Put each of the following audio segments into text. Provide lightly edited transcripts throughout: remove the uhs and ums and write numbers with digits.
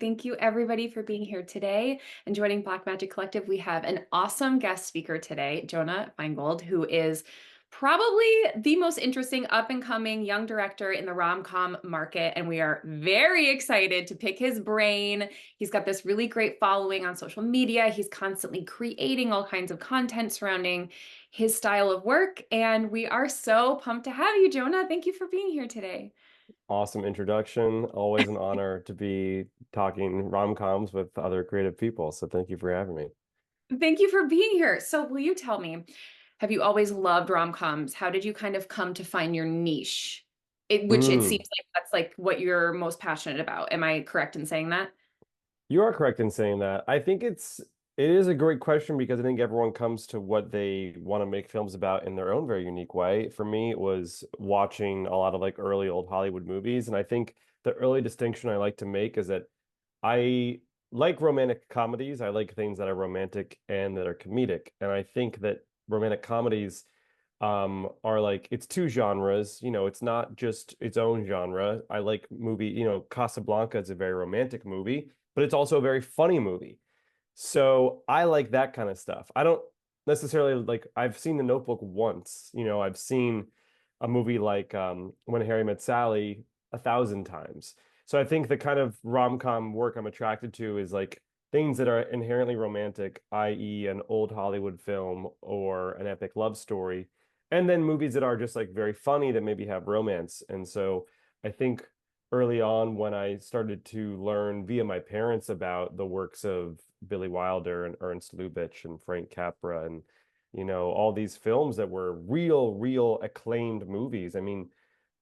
Thank you, everybody, for being here today and joining Black Magic Collective. We have an awesome guest speaker today, Jonah Feingold, who is probably the most interesting up-and-coming young director in the rom-com market, and we are very excited to pick his brain. He's got this really great following on social media. He's constantly creating all kinds of content surrounding his style of work, and we are so pumped to have you, Jonah. Thank you for being here today. Awesome introduction. Always an honor to be talking rom-coms with other creative people. So thank you for having me. Thank you for being here. So, will you tell me, have you always loved rom-coms? How did you kind of come to find your niche? Which it seems Mm. like that's like what you're most passionate about. Am I correct in saying that? You are correct in saying that. It is a great question because I think everyone comes to what they want to make films about in their own very unique way. For me, it was watching a lot of like early old Hollywood movies. And I think the early distinction I like to make is that I like romantic comedies. I like things that are romantic and that are comedic. And I think that romantic comedies are like it's two genres. It's not just its own genre. I like Casablanca is a very romantic movie, but it's also a very funny movie. So I like that kind of stuff. I don't necessarily like I've seen The Notebook once. I've seen a movie like When Harry Met Sally 1,000 times. So I think the kind of rom-com work I'm attracted to is like things that are inherently romantic, i.e., an old Hollywood film or an epic love story, and then movies that are just like very funny that maybe have romance. And so I think early on when I started to learn via my parents about the works of Billy Wilder and Ernst Lubitsch and Frank Capra and all these films that were real acclaimed movies. I mean,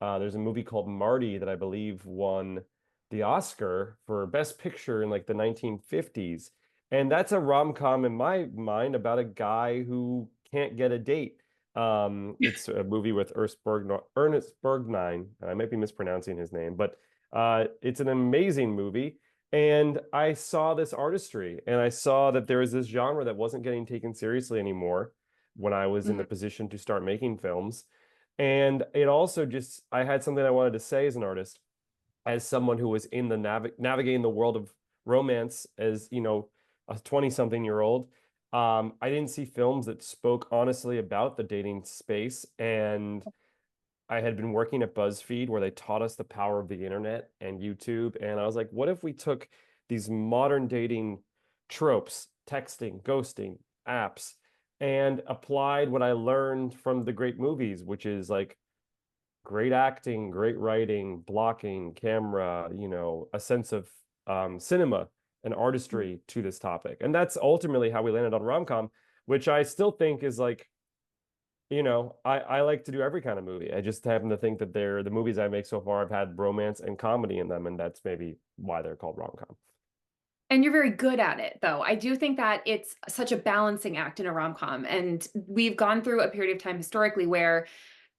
there's a movie called Marty that I believe won the Oscar for Best Picture in like the 1950s. And that's a rom-com in my mind about a guy who can't get a date. It's a movie with Ernest Borgnine. I might be mispronouncing his name, but it's an amazing movie. And I saw this artistry, and I saw that there was this genre that wasn't getting taken seriously anymore when I was in the Mhm. position to start making films. And it also just, I had something I wanted to say as an artist, as someone who was in the navigating the world of romance as, a 20-something-year-old. I didn't see films that spoke honestly about the dating space. And I had been working at BuzzFeed where they taught us the power of the internet and YouTube. And I was like, what if we took these modern dating tropes, texting, ghosting, apps, and applied what I learned from the great movies, which is like great acting, great writing, blocking, camera, a sense of cinema and artistry to this topic. And that's ultimately how we landed on rom-com, which I still think is like, I like to do every kind of movie. I just happen to think that they're the movies I make so far have had romance and comedy in them, and that's maybe why they're called rom-com. And you're very good at it, though. I do think that it's such a balancing act in a rom-com. And we've gone through a period of time historically where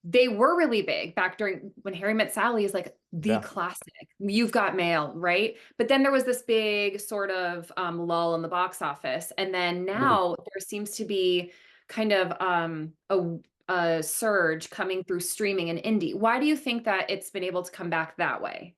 they were really big back during when Harry Met Sally is like the Yeah. classic. You've Got Mail, right? But then there was this big sort of lull in the box office, and then Mhm. now there seems to be kind of a surge coming through streaming and indie. Why do you think that it's been able to come back that way?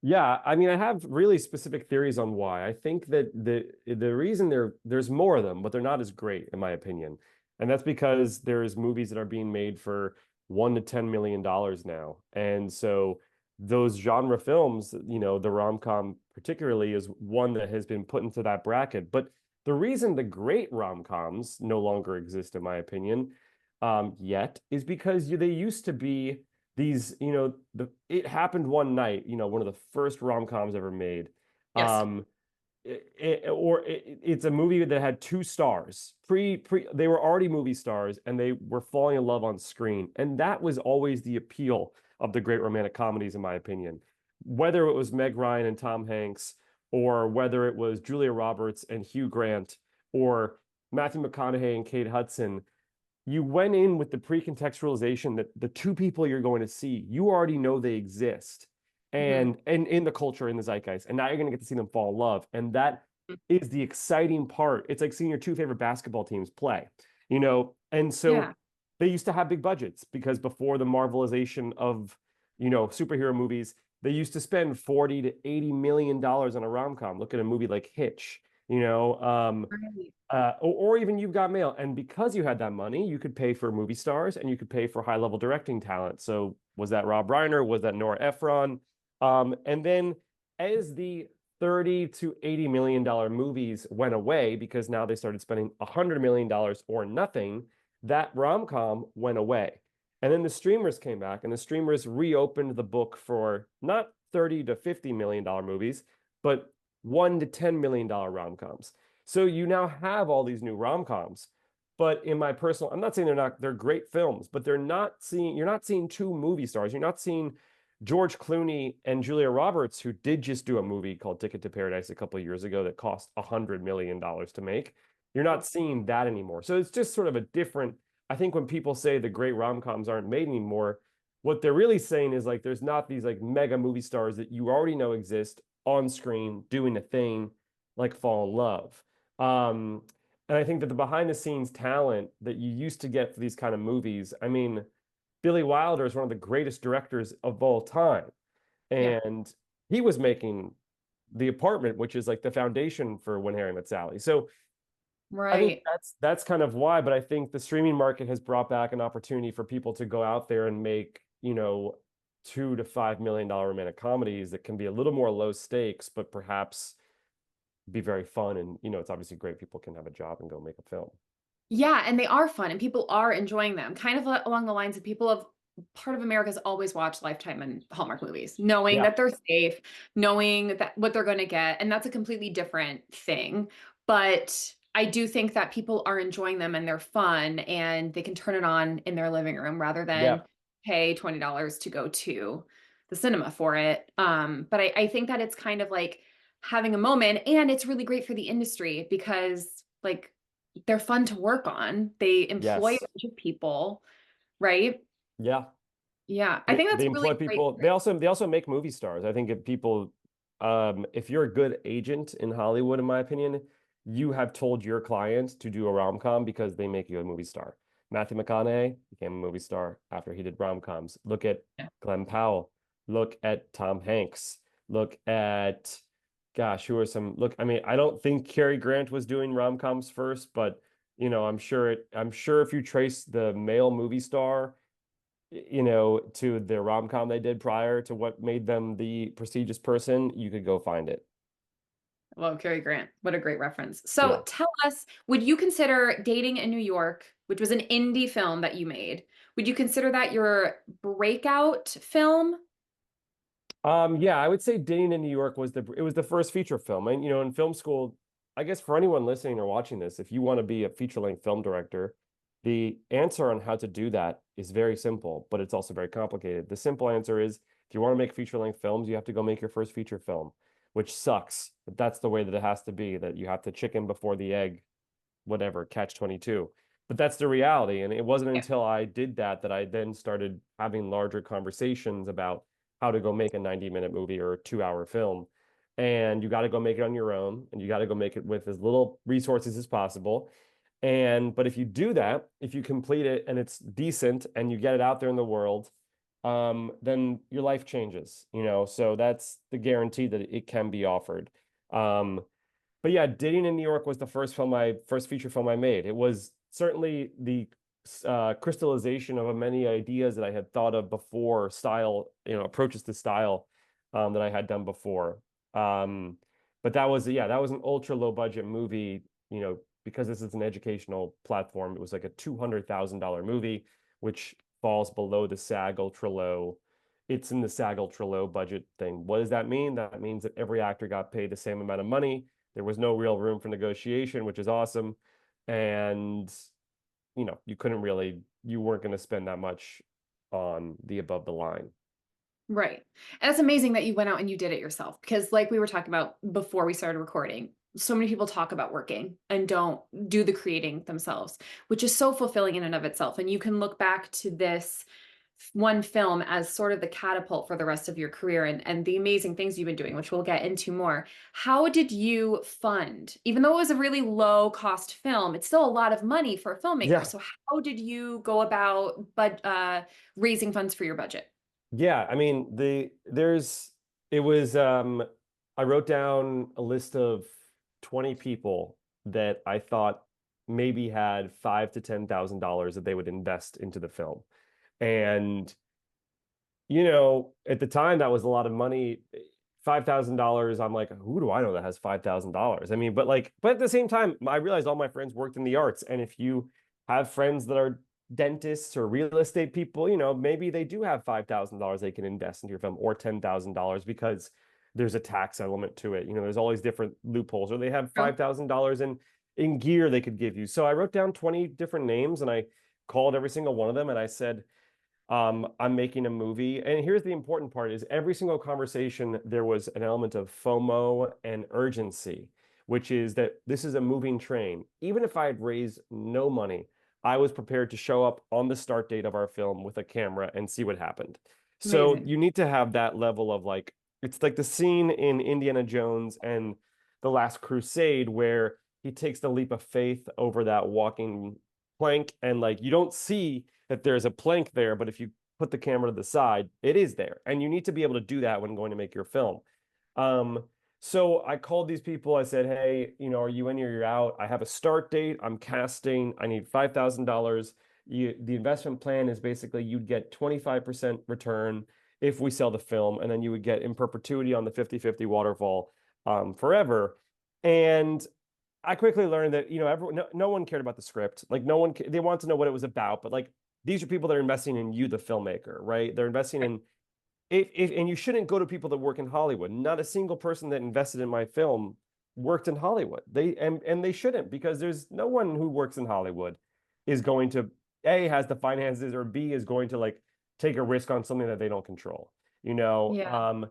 Yeah, I mean, I have really specific theories on why. I think that the reason there's more of them, but they're not as great, in my opinion. And that's because there's movies that are being made for $1 to $10 million now. And so those genre films, the rom-com particularly is one that has been put into that bracket. But the reason the great rom-coms no longer exist, in my opinion, yet, is because they used to be these, it happened one night, one of the first rom-coms ever made. Yes. Um, it's a movie that had two stars. They were already movie stars and they were falling in love on screen. And that was always the appeal of the great romantic comedies, in my opinion. Whether it was Meg Ryan and Tom Hanks, or whether it was Julia Roberts and Hugh Grant, or Matthew McConaughey and Kate Hudson, you went in with the pre-contextualization that the two people you're going to see, you already know they exist Mhm. and in the culture, in the zeitgeist. And now you're going to get to see them fall in love. And that is the exciting part. It's like seeing your two favorite basketball teams play, And so Yeah. they used to have big budgets because before the marvelization of, superhero movies, they used to spend 40 to 80 million dollars on a rom-com. Look at a movie like Hitch, you know, Right. or even You've Got Mail. And because you had that money, you could pay for movie stars and you could pay for high level directing talent. So was that Rob Reiner? Was that Nora Ephron? And then as the 30 to 80 million dollar movies went away because now they started spending $100 million or nothing, that rom-com went away. And then the streamers came back and the streamers reopened the book for not 30 to 50 million dollar movies, but 1 to 10 million dollar rom-coms. So you now have all these new rom-coms. But in my personal, I'm not saying they're great films, but you're not seeing two movie stars. You're not seeing George Clooney and Julia Roberts, who did just do a movie called Ticket to Paradise a couple of years ago that cost $100 million to make. You're not seeing that anymore. So it's just sort of a different, I think when people say the great rom-coms aren't made anymore, what they're really saying is like there's not these like mega movie stars that you already know exist on screen doing a thing like fall in love. Um, and I think that the behind the scenes talent that you used to get for these kind of movies, I mean, Billy Wilder is one of the greatest directors of all time. Yeah. And he was making The Apartment, which is like the foundation for When Harry Met Sally. So I think Right. that's kind of why, but I think the streaming market has brought back an opportunity for people to go out there and make, $2 to $5 million romantic comedies that can be a little more low stakes, but perhaps be very fun. And, it's obviously great. People can have a job and go make a film. Yeah, and they are fun and people are enjoying them. Kind of along the lines of people of part of America's always watched Lifetime and Hallmark movies, knowing Yeah. that they're safe, knowing that what they're going to get, and that's a completely different thing. But I do think that people are enjoying them and they're fun and they can turn it on in their living room rather than Yeah. pay $20 to go to the cinema for it. But I think that it's kind of like having a moment and it's really great for the industry because like they're fun to work on. They employ a Yes. bunch of people, right? Yeah. Yeah, I They think they that's employ really great. people. They also make movie stars. I think if you're a good agent in Hollywood, in my opinion, you have told your client to do a rom-com because they make you a movie star. Matthew McConaughey became a movie star after he did rom-coms. Look at Yeah. Glenn Powell. Look at Tom Hanks. Look at, gosh, who are some? Look, I mean, I don't think Cary Grant was doing rom-coms first, but I'm sure if you trace the male movie star to the rom-com they did prior to what made them the prestigious person, you could go find it. Well, Cary Grant, what a great reference. So Yeah. tell us, would you consider Dating in New York, which was an indie film that you made, would you consider that your breakout film? Yeah, I would say Dating in New York was the first feature film. And in film school, I guess for anyone listening or watching this, if you want to be a feature-length film director, the answer on how to do that is very simple, but it's also very complicated. The simple answer is if you want to make feature-length films, you have to go make your first feature film, which sucks. But that's the way that it has to be, that you have to chicken before the egg, whatever, catch 22. But that's the reality. And it wasn't Yeah. until I did that I then started having larger conversations about how to go make a 90-minute movie or a 2 hour film. And you got to go make it on your own and you got to go make it with as little resources as possible. But if you do that, if you complete it and it's decent and you get it out there in the world, then your life changes. So that's the guarantee that it can be offered. But yeah, Dating in New York was the first feature film I made. It was certainly the crystallization of many ideas that I had thought of before, approaches to style that I had done before. Um, but that was an ultra low budget movie, because this is an educational platform. It was like a $200,000 movie, which falls below the SAG ultra low. It's in the SAG ultra low budget thing. What does that mean? That means that every actor got paid the same amount of money. There was no real room for negotiation, which is awesome. And you weren't going to spend that much on the above the line. Right. And it's amazing that you went out and you did it yourself because, like we were talking about before we started recording, so many people talk about working and don't do the creating themselves, which is so fulfilling in and of itself. And you can look back to this one film as sort of the catapult for the rest of your career and the amazing things you've been doing, which we'll get into more. How did you fund, even though it was a really low cost film, it's still a lot of money for a filmmaker. Yeah. So how did you go about raising funds for your budget? Yeah, I mean, it was I wrote down a list of 20 people that I thought maybe had five to $10,000 that they would invest into the film. And at the time that was a lot of money. $5,000, I'm like, who do I know that has $5,000? I mean, but at the same time, I realized all my friends worked in the arts. And if you have friends that are dentists or real estate people, maybe they do have $5,000 they can invest into your film, or $10,000, because there's a tax element to it. There's all these different loopholes, or they have True. $5,000 in gear they could give you. So I wrote down 20 different names and I called every single one of them and I said, I'm making a movie. And here's the important part is every single conversation, there was an element of FOMO and urgency, which is that this is a moving train. Even if I had raised no money, I was prepared to show up on the start date of our film with a camera and see what happened. So Amazing. you need to have that level of like, it's like the scene in Indiana Jones and The Last Crusade where he takes the leap of faith over that walking plank, and like you don't see that there's a plank there, but if you put the camera to the side, it is there. And you need to be able to do that when going to make your film. Um, so I called these people. I said, hey, are you in or you're out? I have a start date. I'm casting. I need $5,000. The investment plan is basically you'd get 25% return if we sell the film, and then you would get in perpetuity on the 50-50 waterfall forever. And I quickly learned that everyone, no one cared about the script. Like no one, they want to know what it was about. But like these are people that are investing in you, the filmmaker, right? They're investing in if and you shouldn't go to people that work in Hollywood. Not a single person that invested in my film worked in Hollywood. And they shouldn't, because there's no one who works in Hollywood is going to A, has the finances, or B, is going to like take a risk on something that they don't control. You know, Yeah.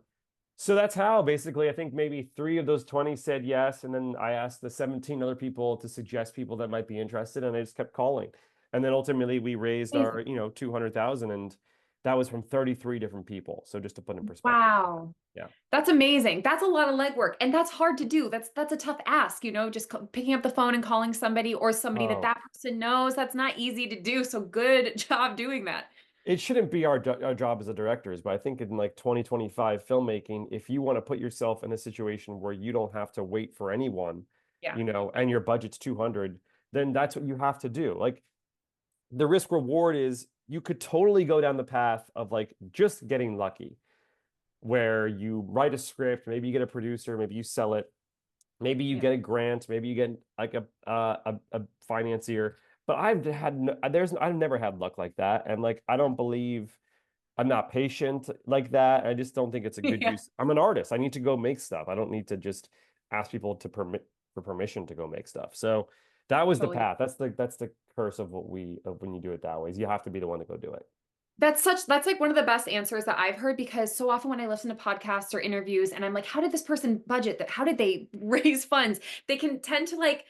so that's how basically I think maybe three of those 20 said yes. And then I asked the 17 other people to suggest people that might be interested, and I just kept calling. And then ultimately we raised our, Amazing. 200,000, and that was from 33 different people. So just to put in perspective. Wow. Yeah. That's amazing. That's a lot of legwork, and that's hard to do. That's a tough ask, just picking up the phone and calling somebody, or somebody that Oh, that person knows. That's not easy to do. So good job doing that. it shouldn't be our job as a directors, but I think in like 2025 filmmaking, if you want to put yourself in a situation where you don't have to wait for anyone, Yeah. and your budget's 200, then that's what you have to do. Like the risk reward is you could totally go down the path of like just getting lucky, where you write a script, maybe you get a producer, maybe you sell it, maybe you Yeah. get a grant, maybe you get like a financier. But I've never had luck like that, and like I don't believe, I'm not patient like that. I just don't think it's a good Yeah. use. I'm an artist. I need to go make stuff. I don't need to just ask people to permit for permission to go make stuff. So that was the Totally. path. That's the curse of when you do it that way, is you have to be the one to go do it. That's like one of the best answers that I've heard, because so often when I listen to podcasts or interviews and I'm like, how did this person budget that? How did they raise funds? They can tend to like,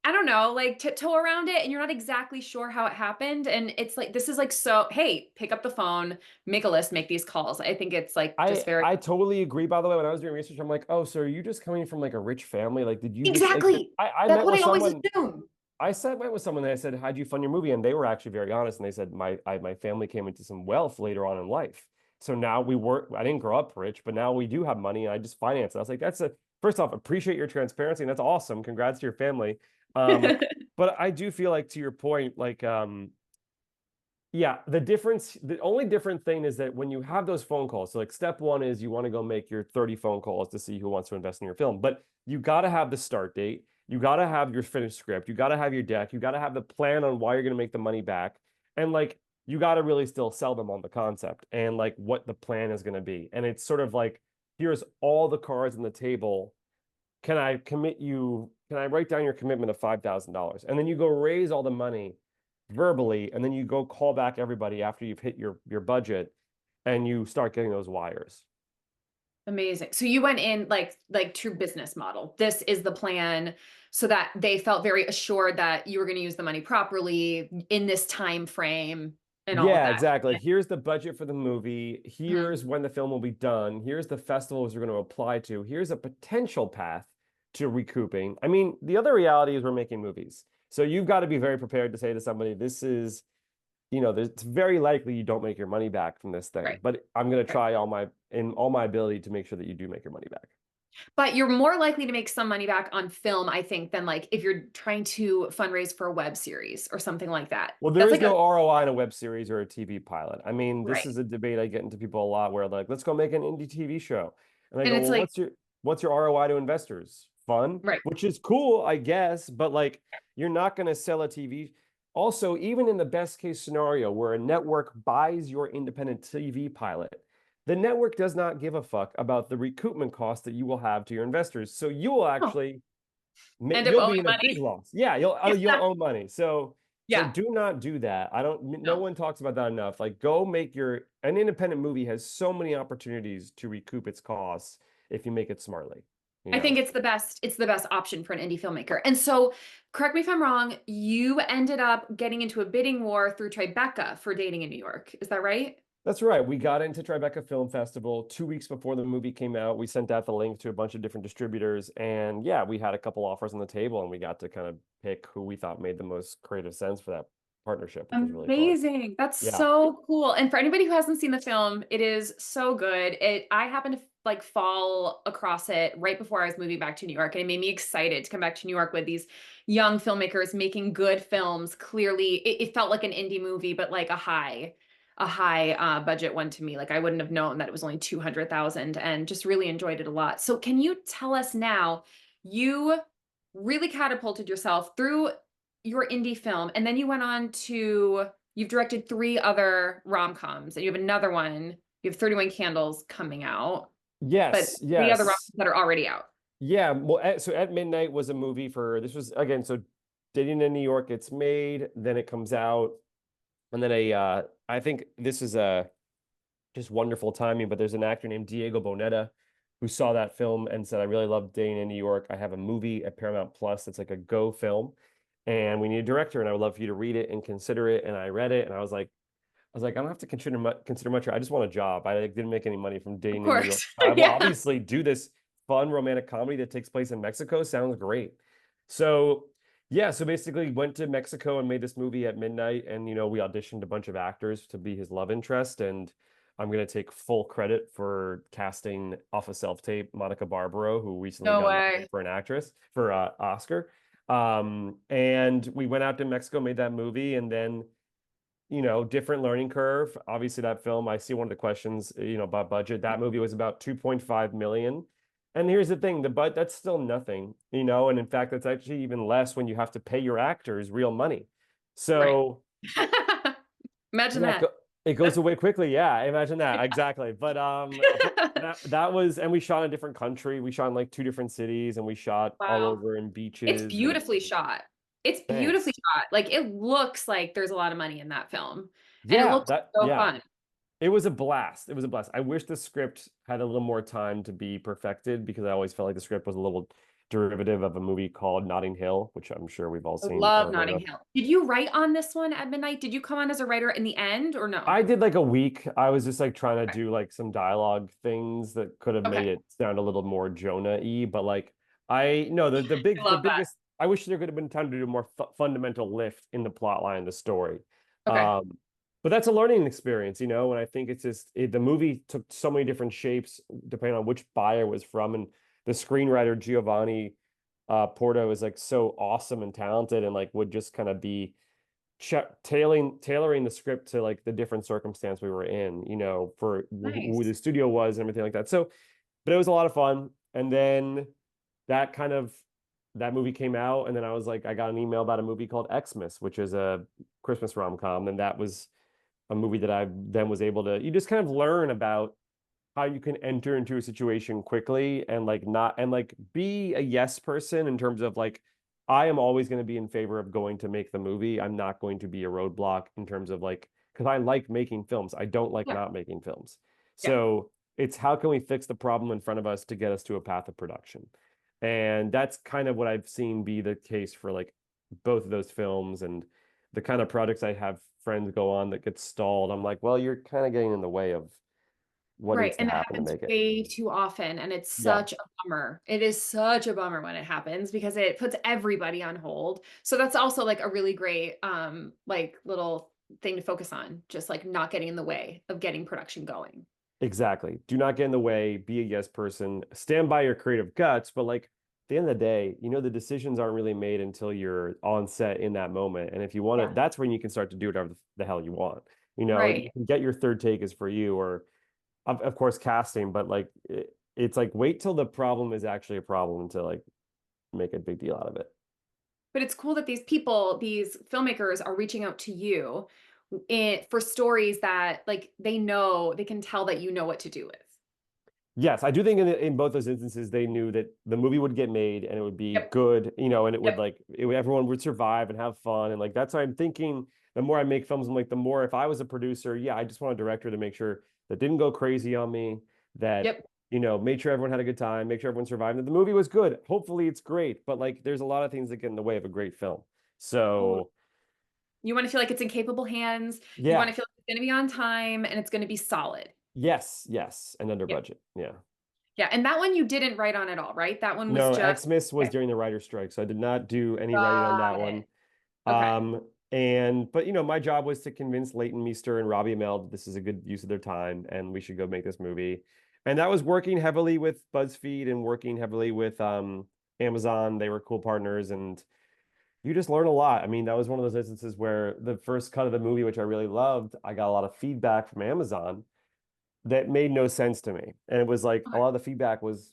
I don't know, like tiptoe around it, and you're not exactly sure how it happened. And it's like, this is like, so, hey, pick up the phone, make a list, make these calls. I think it's like just I very I totally agree. By the way, when I was doing research, I'm like, oh, so are you just coming from like a rich family? Like, did you just like? exactly. I That's met what with I always someone. assume. Went with someone and I said, how'd you fund your movie? And they were actually very honest. And they said, my family came into some wealth later on in life. So now I didn't grow up rich, but now we do have money and I just finance it. I was like, first off, appreciate your transparency. And that's awesome. Congrats to your family. Um, but I do feel like, to your point, like, yeah, the only different thing is that when you have those phone calls, so like step one is you want to go make your 30 phone calls to see who wants to invest in your film. But you got to have the start date. You got to have your finished script. You got to have your deck. You got to have the plan on why you're going to make the money back. And like, you got to really still sell them on the concept and like what the plan is going to be. And it's sort of like, here's all the cards on the table. Can I write down your commitment of $5,000? And then you go raise all the money verbally, and then you go call back everybody after you've hit your budget, and you start getting those wires. Amazing. So you went in like true business model. This is the plan, so that they felt very assured that you were going to use the money properly in this time frame and all of Yeah, that. exactly. Here's the budget for the movie. Mhm. Here's when the film will be done. Here's the festivals we're going to apply to. Here's a potential path to recouping. I mean, the other reality is we're making movies. So you've got to be very prepared to say to somebody, this is it's very likely you don't make your money back from this thing, Right. but I'm going to Right. try all my ability to make sure that you do make your money back. But you're more likely to make some money back on film, I think, than like if you're trying to fundraise for a web series or something like that. Well, there That's is like a no ROI in a web series or a TV pilot. I mean, this right. is a debate I get into people a lot where like, let's go make an indie TV show. And I And go, it's well, like, what's your ROI to investors? Fun, right. which is cool, I guess, but like you're not going to sell a TV. Also, even in the best case scenario where a network buys your independent TV pilot, the network does not give a fuck about the recoupment cost that you will have to your investors. So you will Oh, actually end up you'll owing be in a big money. loss. Yeah, you'll Yeah. owe money. So Yeah. do not do that. I don't no No. one talks about that enough. Like go make your an independent movie has so many opportunities to recoup its costs if you make it smartly, you I think know. it's the best option for an indie filmmaker. And so, correct me if I'm wrong, you ended up getting into a bidding war through Tribeca for dating in New York. Is that right? That's right. We got into Tribeca Film Festival 2 weeks before the movie came out. We sent out the link to a bunch of different distributors, and yeah, we had a couple offers on the table, and we got to kind of pick who we thought made the most creative sense for that partnership, which was really fun. Amazing. That's Yeah. so cool. And for anybody who hasn't seen the film, it is so good. I happened to like fall across it right before I was moving back to New York, and it made me excited to come back to New York with these young filmmakers making good films. Clearly, it felt like an indie movie, but like a high budget one to me. Like I wouldn't have known that it was only 200,000 and just really enjoyed it a lot. So can you tell us now, you really catapulted yourself through your indie film, and then you went on to you've directed three other rom-coms, and you have another one. You have 31 Candles coming out, but Yes, three other rom-coms yes. that are already out. Yeah, well, so at midnight was a movie for this was again, so Dating in New York gets made, then it comes out, and then I think this is a just wonderful timing, but there's an actor named Diego Boneta who saw that film and said, I really love Dating in New York. I have a movie at Paramount Plus that's like a Go film, and we need a director, and I would love for you to read it and consider it. And I read it, and I was like, I don't have to consider much. I just want a job. I like, didn't make any money from Of dating in New York. course. I will Yeah. obviously do this fun romantic comedy that takes place in Mexico. Sounds great. So yeah, so basically went to Mexico and made this movie at midnight. And we auditioned a bunch of actors to be his love interest. And I'm gonna take full credit for casting off a self-tape Monica Barbaro, who recently No got way. nominated for an actress for Oscar. And we went out to Mexico, made that movie, and then different learning curve. Obviously, that film, I see one of the questions, about budget. That movie was about 2.5 million. And here's the thing, but that's still nothing, and in fact, that's actually even less when you have to pay your actors real money. Right. So Imagine that that. go it goes away quickly. Yeah, imagine that. Exactly. But that was, and we shot in a different country. We shot in like two different cities, and we shot all Wow. over in It's beaches and beautifully shot. It's beautifully thanks. shot. Like it looks like there's a lot of money in that film. And it Yeah, looks so yeah. fun. It was a blast. It was a blast. I wish the script had a little more time to be perfected because I always felt like the script was a little derivative of a movie called Notting Hill, which I'm sure we've all I seen love or heard Notting of. Hill. Did you write on this one at midnight? Did you come on as a writer in the end or no? I did like a week. I was just like trying to do like some dialogue things that could have Okay. made Okay. it sound a little more Jonah-y, but like I no I the love that. biggest I wish there could have been time to do a more fundamental lift in the plot line of the story. Okay. Um, but that's a learning experience, and I think it's just the movie took so many different shapes depending on which buyer was from, and the screenwriter Giovanni Porto is like so awesome and talented, and like would just kind of be tailoring the script to like the different circumstance we were in, for who Nice. the studio was and everything like that. So, but it was a lot of fun. And then that kind of that movie came out, and then I was like, I got an email about a movie called Xmas, which is a Christmas rom-com, and that was a movie that I then was able to. You just kind of learn about how you can enter into a situation quickly and like not and like be a yes person in terms of like I am always going to be in favor of going to make the movie. I'm not going to be a roadblock in terms of like because I like making films. I don't like Yeah. not making films. Yeah. So it's how can we fix the problem in front of us to get us to a path of production. And that's kind of what I've seen be the case for like both of those films and the kind of projects I have friends go on that get stalled. I'm like, well, you're kind of getting in the way of what Right. needs to And it happen to happens make it. way too often. And it's Yeah. such a bummer. It is such a bummer when it happens because it puts everybody on hold. So that's also like a really great like little thing to focus on, just like not getting in the way of getting production going. Exactly. Do not get in the way, be a yes person, stand by your creative guts, but like at the end of the day, the decisions aren't really made until you're on set in that moment. And if you want to, Yeah. that's when you can start to do whatever the hell you want. You Right. can get your third take is for you, or of course casting, but like it's like wait till the problem is actually a problem to like make a big deal out of it. But it's cool that these people, these filmmakers are reaching out to you for stories that like they know, they can tell that you know what to do with. Yes, I do think in both those instances they knew that the movie would get made and it would be Yep. good, and it would Yep. like everyone would survive and have fun, and like that's why I'm thinking the more I make films, I'm like the more if I was a producer, yeah, I just want a director to make sure that didn't go crazy on me, that Yep. made sure everyone had a good time, make sure everyone survived, that the movie was good. Hopefully it's great, but like there's a lot of things that get in the way of a great film. Totally. So You want to feel like it's in capable hands. You want yeah, to feel like it's going to be on time and it's going to be solid. yes, and under Yep. budget. Yeah. Yeah. And that one you didn't write on at all, right? That one was No, just, Xmas was okay. during the writer's strike, so I did not do any writing on Got that one. it. Okay. But my job was to convince Leighton Meester and Robbie Amell that this is a good use of their time and we should go make this movie. And that was working heavily with BuzzFeed and working heavily with Amazon. They were cool partners, and you just learn a lot. I mean, that was one of those instances where the first cut of the movie, which I really loved, I got a lot of feedback from Amazon that made no sense to me. And it was like a Okay. lot of the feedback was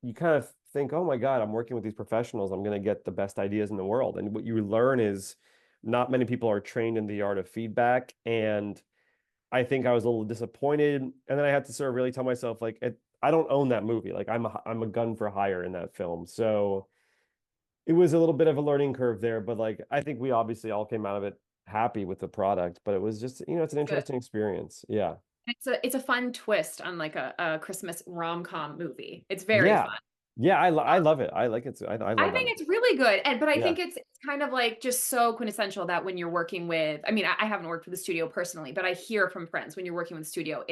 you kind of think, oh my God, I'm working with these professionals. I'm going to get the best ideas in the world. And what you learn is not many people are trained in the art of feedback. And I think I was a little disappointed. And then I had to sort of really tell myself, like, I don't own that movie. Like, I'm a gun for hire in that film. So it was a little bit of a learning curve there. But like, I think we obviously all came out of it happy with the product. But it was just, it's an Good. interesting experience. Yeah. It's a fun twist on like a Christmas rom-com movie. It's very Yeah. fun. Yeah. I love it. I like it. I I love that think movie. it's really good. And but I Yeah. think it's kind of like just so quintessential that when you're working with, I mean, I haven't worked with the studio personally, but I hear from friends when you're working with the studio,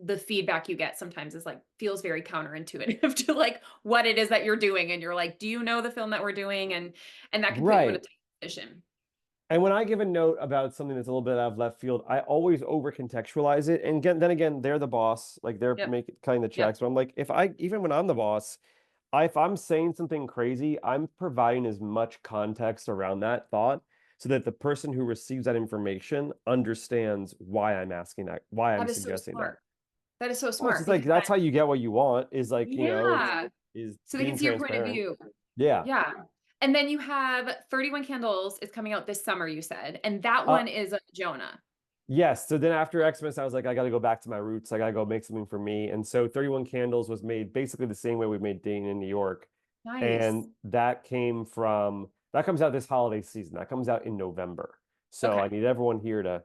the feedback you get sometimes is like feels very counterintuitive to like what it is that you're doing. And you're like, do you know the film that we're doing? And that can put you in a Right. tight position. And when I give a note about something that's a little bit out of left field, I always over contextualize it. And then again, they're the boss, like they're Yep. making cutting the Yep. checks. But I'm like, even when I'm the boss, if I'm saying something crazy, I'm providing as much context around that thought so that the person who receives that information understands why I'm asking that, why I'm That is so suggesting that. smart. That is so Well, it's smart just like because that's then, how you get what you want is like, yeah. is So they being can see your point of transparent. view. Yeah. Yeah. And then you have 31 Candles is coming out this summer, you said. And that Uh, one is Jonah. Yes. So then after Xmas, I was like, I got to go back to my roots. I got to go make something for me. And so 31 Candles was made basically the same way we made Dating in New York. Nice. And that comes out this holiday season. That comes out in November. So I Okay. need everyone here to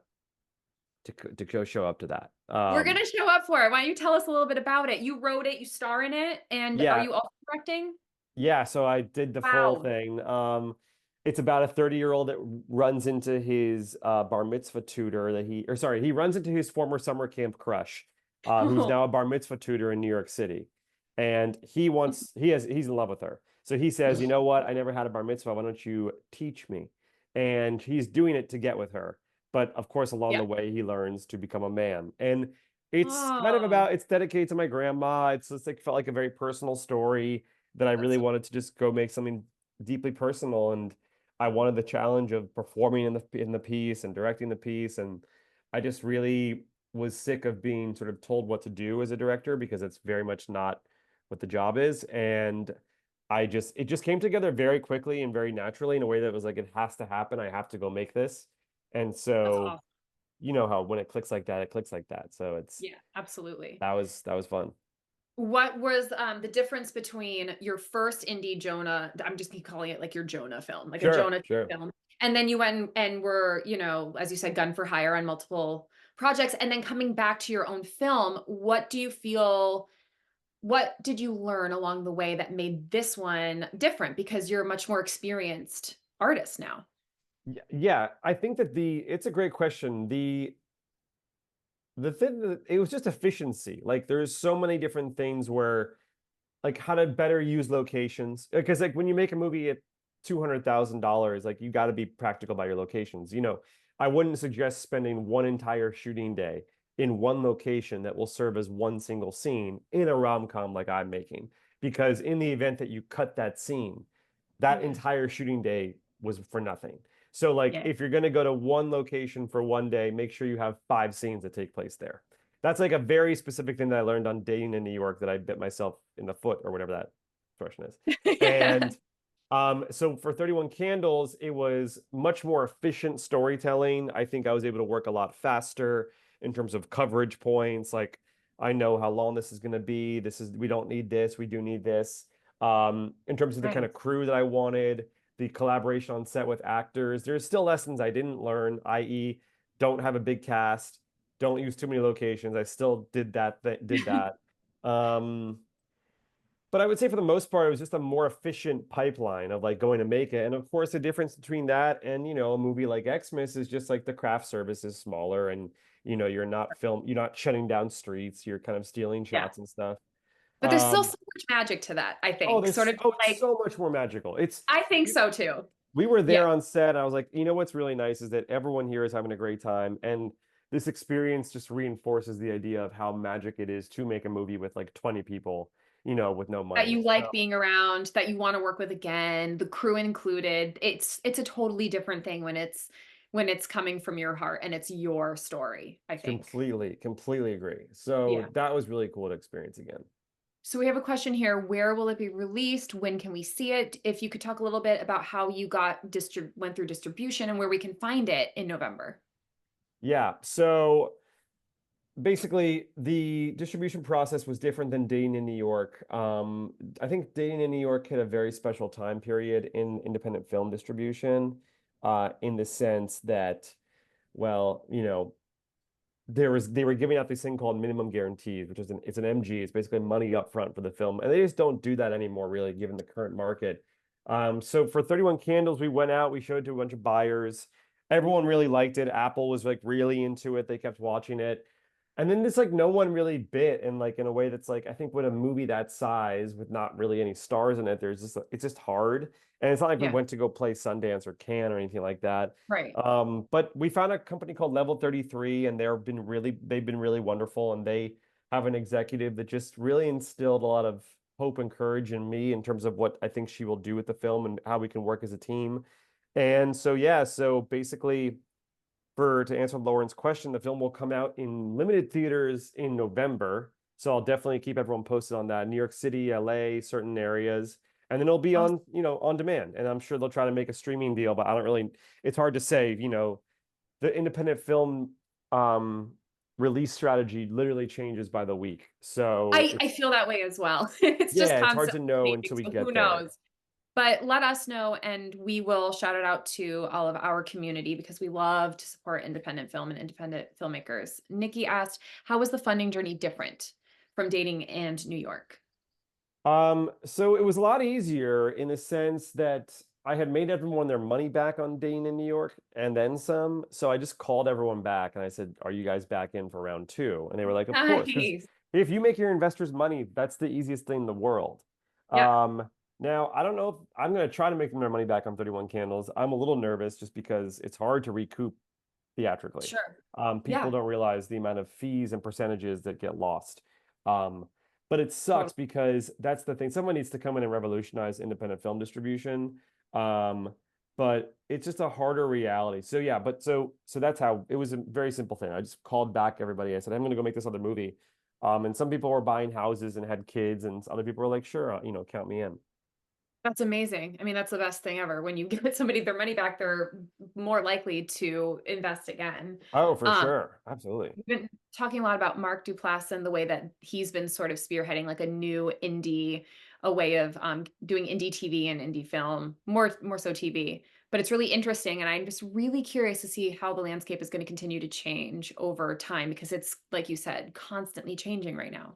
go show up to that. We're gonna show up for it. Why don't you tell us a little bit about it? You wrote it, you star in it, and are Yeah, you also directing? Yeah, so I did the full Wow. thing. It's about a 30-year-old that runs into his bar mitzvah tutor he runs into his former summer camp crush, who's now a bar mitzvah tutor in New York City. And he's in love with her. So he says, you know what? I never had a bar mitzvah. Why don't you teach me? And he's doing it to get with her. But of course, along Yeah. the way, he learns to become a man. And Oh, it's dedicated to my grandma. It's just like felt like a very personal story that I that's really so wanted to just go make something deeply personal, and I wanted the challenge of performing in the piece and directing the piece, and I just really was sick of being sort of told what to do as a director because it's very much not what the job is, and it just came together very quickly and very naturally in a way that was like it has to happen. I have to go make this. And that's so awesome. you know how when it clicks like that, it clicks like that. So Yeah, absolutely. that was fun. What was the difference between your first indie Jonah, I'm just keep calling it like your Jonah film, like a Sure, Jonah sure. film, and then you went and were, as you said, gun for hire on multiple projects, and then coming back to your own film, what did you learn along the way that made this one different? Because you're a much more experienced artist now. Yeah, I think that it's a great question. The thing that it was just efficiency. Like there's so many different things where like how to better use locations. Because like when you make a movie at $200,000, like you got to be practical about your locations. I wouldn't suggest spending one entire shooting day in one location that will serve as one single scene in a rom-com like I'm making. Because in the event that you cut that scene, that Yeah. entire shooting day was for nothing. So like Yeah. if you're going to go to one location for one day, make sure you have 5 scenes that take place there. That's like a very specific thing that I learned on dating in New York that I bit myself in the foot or whatever that expression is. Yeah. And so for 31 Candles, it was much more efficient storytelling. I think I was able to work a lot faster in terms of coverage points. Like I know how long this is going to be. We don't need this. We do need this. In terms of the kind Nice. of crew that I wanted, the collaboration on set with actors, there's still lessons I didn't learn, i.e., don't have a big cast, don't use too many locations. I still did that. Um, but I would say for the most part, it was just a more efficient pipeline of like going to make it. And of course, the difference between that and, a movie like Xmas is just like the craft service is smaller and, you're not shutting down streets, you're kind of stealing Yeah. shots and stuff. But there's still Um, so much magic to that, I oh, think. Sort there's, of oh, it's like, so much more magical. I think so too. We were Yeah. there on set. And I was like, what's really nice is that everyone here is having a great time. And this experience just reinforces the idea of how magic it is to make a movie with like 20 people, with no That money. you So like being around, that you want to work with again, the crew included. It's a totally different thing when it's coming from your heart and it's your story, I think. completely agree. So Yeah. that was really cool to experience again. So we have a question here. Where will it be released? When can we see it? If you could talk a little bit about how you went through distribution and where we can find it in November. Yeah. So basically, the distribution process was different than dating in New York. I think dating in New York hit a very special time period in independent film distribution, in the sense that, well, they were giving out this thing called minimum guarantees, which is it's an MG. It's basically money up front for the film, and they just don't do that anymore, really, given the current market. So for 31 Candles, we went out, we showed it to a bunch of buyers. Everyone really liked it. Apple was like really into it. They kept watching it. And then it's like no one really bit, and like in a way that's like I think with a movie that size with not really any stars in it, it's just hard. And it's not like we Yeah. went to go play Sundance or Cannes or anything like that. Right. But we found a company called Level 33, and they've been really wonderful, and they have an executive that just really instilled a lot of hope and courage in me in terms of what I think she will do with the film and how we can work as a team. And so yeah, so basically for to answer Lauren's question, the film will come out in limited theaters in November. So I'll definitely keep everyone posted on that. New York City, LA, certain areas. And then it'll be Awesome. on demand. And I'm sure they'll try to make a streaming deal, but I don't really, it's hard to say, the independent film release strategy literally changes by the week. So I feel that way as well. It's just yeah, it's hard to constantly know changing, until we so who get there. knows? But let us know, and we will shout it out to all of our community because we love to support independent film and independent filmmakers. Nikki asked, how was the funding journey different from dating and New York? So it was a lot easier in the sense that I had made everyone their money back on Dane in New York and then some. So I just called everyone back and I said, "Are you guys back in for round two?" And they were like, "Of course," because Nice. if you make your investors money, that's the easiest thing in the world. Yeah, Now I don't know if I'm going to try to make them their money back on 31 Candles. I'm a little nervous just because it's hard to recoup theatrically. sure. People Yeah, don't realize the amount of fees and percentages that get lost. Um, but it sucks totally. because that's the thing. Someone needs to come in and revolutionize independent film distribution. Um, but it's just a harder reality. So yeah, but so that's how it was a very simple thing. I just called back everybody. I said, I'm gonna go make this other movie. And some people were buying houses and had kids, and other people were like, sure, count me in. That's amazing. I mean, that's the best thing ever. When you give somebody their money back, they're more likely to invest again. Oh, for Um, sure. Absolutely. We've been talking a lot about Mark Duplass and the way that he's been sort of spearheading like a new indie, a way of doing indie TV and indie film, more so TV. But it's really interesting, and I'm just really curious to see how the landscape is going to continue to change over time because it's like you said, constantly changing right now.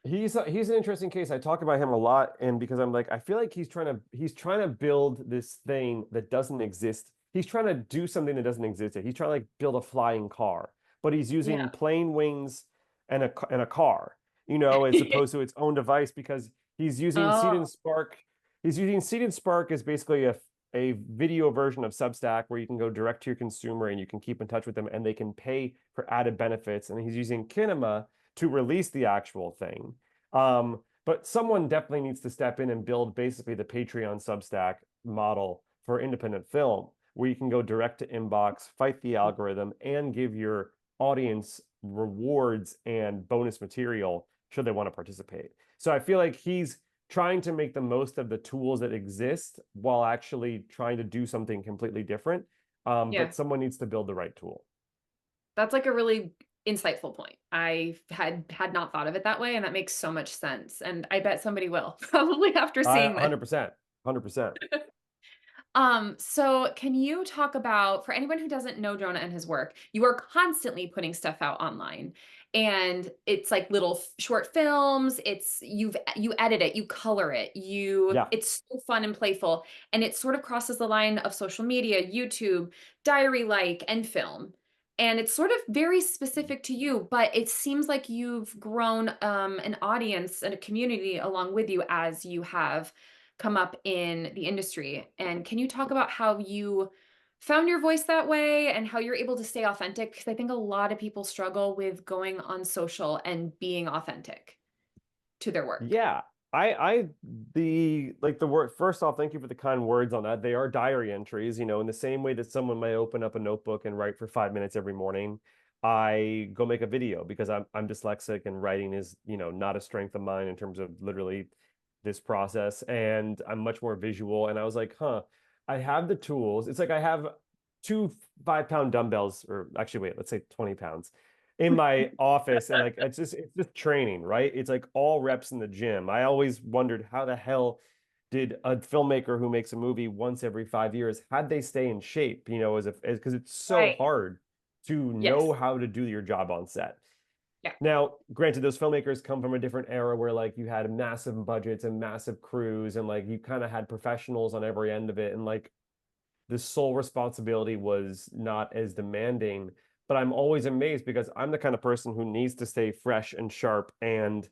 He's an interesting case. I talk about him a lot, and because I'm like, I feel like he's trying to build this thing that doesn't exist. He's trying to do something that doesn't exist yet. He's trying to like build a flying car, but he's using Yeah. plain wings and a car, as opposed to its own device because he's using Seed and Oh, Spark. He's using Seed and Spark as basically a video version of Substack where you can go direct to your consumer and you can keep in touch with them and they can pay for added benefits. And he's using Kinema to release the actual thing. But someone definitely needs to step in and build basically the Patreon Substack model for independent film, where you can go direct to inbox, fight the algorithm, and give your audience rewards and bonus material should they want to participate. So I feel like he's trying to make the most of the tools that exist while actually trying to do something completely different. Yeah. But someone needs to build the right tool. That's like a really insightful point. I had not thought of it that way, and that makes so much sense. And I bet somebody will probably after I seeing this. 100%, 100%. So can you talk about, for anyone who doesn't know Jonah and his work, you are constantly putting stuff out online. And it's like little short films, you edit it, you color it, Yeah. it's so fun and playful. And it sort of crosses the line of social media, YouTube, diary like, and film. And it's sort of very specific to you, but it seems like you've grown an audience and a community along with you as you have come up in the industry. And can you talk about how you found your voice that way and how you're able to stay authentic? Because I think a lot of people struggle with going on social and being authentic to their work. Yeah. The word, first off, thank you for the kind words on that. They are diary entries, in the same way that someone may open up a notebook and write for 5 minutes every morning. I go make a video because I'm dyslexic and writing is, not a strength of mine in terms of literally this process. And I'm much more visual. And I was like, I have the tools. It's like I have two 5 pound dumbbells, or actually, wait, let's say 20 pounds in my office, and like it's just training, right? It's like all reps in the gym. I always wondered how the hell did a filmmaker who makes a movie once every 5 years, how'd they stay in shape, because it's so Right. hard to know Yes. how to do your job on set. Yeah. Now, granted, those filmmakers come from a different era where like you had massive budgets and massive crews and like you kind of had professionals on every end of it, and like the sole responsibility was not as demanding. But I'm always amazed because I'm the kind of person who needs to stay fresh and sharp. And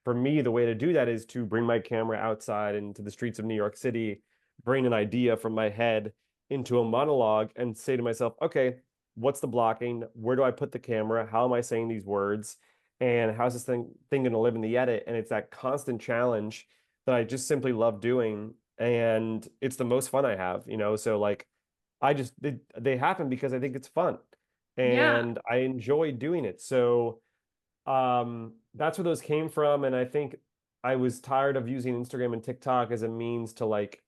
for me, the way to do that is to bring my camera outside into the streets of New York City, bring an idea from my head into a monologue and say to myself, okay, what's the blocking? Where do I put the camera? How am I saying these words? And how's this thing going to live in the edit? And it's that constant challenge that I just simply love doing, and it's the most fun I have. So like they happen because I think it's fun Yeah. and I enjoy doing it. So that's where those came from. And I think I was tired of using Instagram and TikTok as a means to like,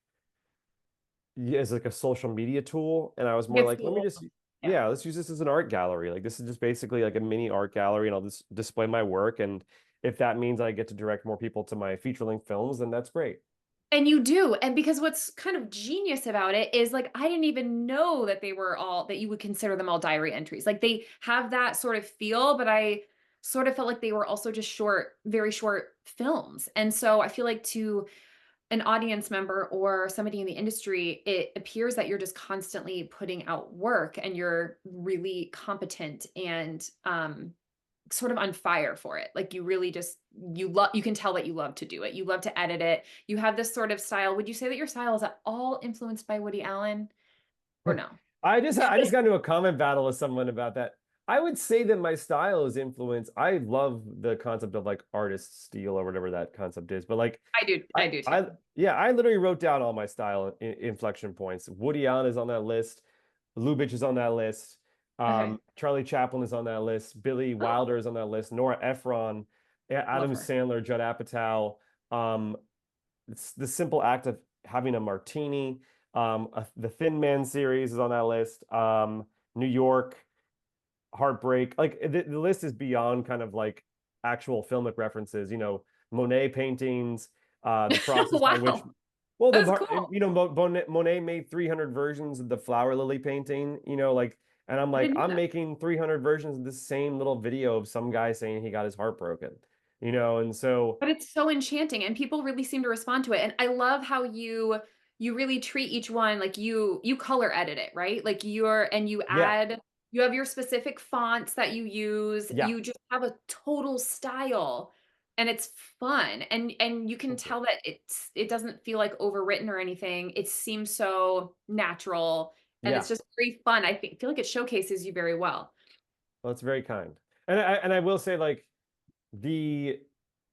yeah, as like a social media tool. And I was more Gets like, a let me little, just, yeah. yeah, let's use this as an art gallery. Like this is just basically like a mini art gallery, and I'll just display my work. And if that means I get to direct more people to my feature length films, then that's great. And you do. And because what's kind of genius about it is like I didn't even know that they were all that you would consider them all diary entries. Like they have that sort of feel, but I sort of felt like they were also just short, very short films. And so I feel like to an audience member or somebody in the industry, it appears that you're just constantly putting out work and you're really competent and sort of on fire for it. Like you really just you can tell that you love to do it. You love to edit it. You have this sort of style. Would you say that your style is at all influenced by Woody Allen or no? I just got into a comment battle with someone about that. I would say that my style is influenced. I love the concept of like artist style or whatever that concept is. But like I do. I I do too. I yeah, I literally wrote down all my style inflection points. Woody Allen is on that list. Lubitsch is on that list. Okay. Charlie Chaplin is on that list. Billy Oh, Wilder is on that list. Nora Ephron, love Adam her. Sandler, Judd Apatow. Um, it's the simple act of having a martini. The Thin Man series is on that list. New York, Heartbreak. Like the list is beyond kind of like actual filmic references. Monet paintings. The process by which, Wow. well, That's cool. Monet made 300 versions of the flower lily painting. Like, and I'm I like, didn't know I'm that. making 300 versions of this same little video of some guy saying he got his heart broken. And so But it's so enchanting and people really seem to respond to it. And I love how you really treat each one like you color edit it, right? Like yeah, you have your specific fonts that you use. yeah. You just have a total style. and it's fun, and you can Thank you. tell that it doesn't feel like overwritten or anything. It seems so natural, and it's Yeah. just very fun. Feel like it showcases you very well. Well, it's very kind. And I will say like the